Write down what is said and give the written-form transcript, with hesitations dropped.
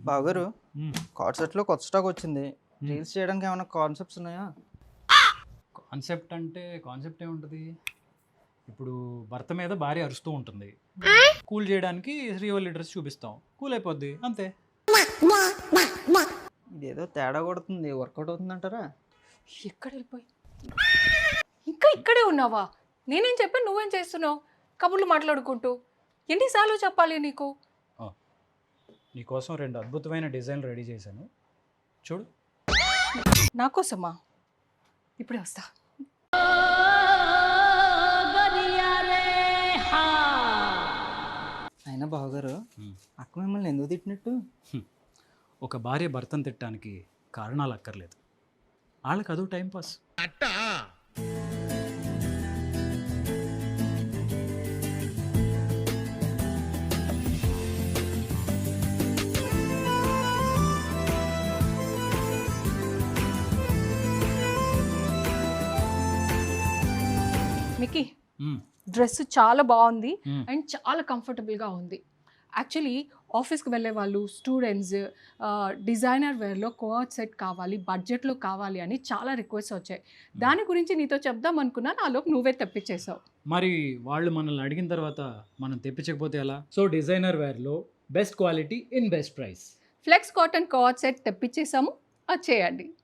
బావగారు హ్మ్. కార్డ్ సెట్లో కొత్త స్టాక్ వచ్చింది. రీల్స్ చేయడానికి ఏమైనా కాన్సెప్ట్స్ ఉన్నాయా? కాన్సెప్ట్ అంటే కాన్సెప్ట్ ఏముంటుంది? ఇప్పుడు భర్త మీద భార్య అరుస్తూ ఉంటుంది. కూల్ చేయడానికి శ్రీవల్లి డ్రెస్ చూపిస్తాం. కూల్ అయిపోద్ది అంతే. ఇదేదో తేడా కొడుతుంది. వర్కౌట్ అవుతుందంటారా? ఎక్కడ వెళ్ళిపోయి ఇంకా ఇక్కడే ఉన్నావా? నేనేం చెప్పాను, నువ్వేం చేస్తున్నావు? కబుర్లు మాట్లాడుకుంటూ ఎన్నిసార్లు చెప్పాలి నీకు? నీకోసం 2 అద్భుతమైన డిజైన్లు రెడీ చేశాను, చూడు. నా కోసమా? ఇప్పుడే వస్తా. అయినా బావగారు హ్మ్. అక్క మిమ్మల్ని ఎందుకు తిట్టినట్టు? ఒక భార్య భర్తను తిట్టడానికి కారణాలు అక్కర్లేదు, వాళ్ళకి అదో టైంపాస్. మిక్కీ, డ్రెస్ చాలా బాగుంది అండ్ చాలా కంఫర్టబుల్గా ఉంది. యాక్చువల్లీ ఆఫీస్కి వెళ్ళే వాళ్ళు, స్టూడెంట్స్ డిజైనర్ వేర్లో కోఆట్ సెట్ కావాలి, బడ్జెట్లో కావాలి అని చాలా రిక్వెస్ట్ వచ్చాయి. దాని గురించి నీతో చెప్దాం అనుకున్నాను, ఆలోపు నువ్వే తెప్పించేసావు. మరి వాళ్ళు మనల్ని అడిగిన తర్వాత మనం తెప్పించకపోతే ఎలా? సో డిజైనర్ వేర్లో best quality in best price. Flex cotton coord set తెప్పించేసాము, అది చేయండి.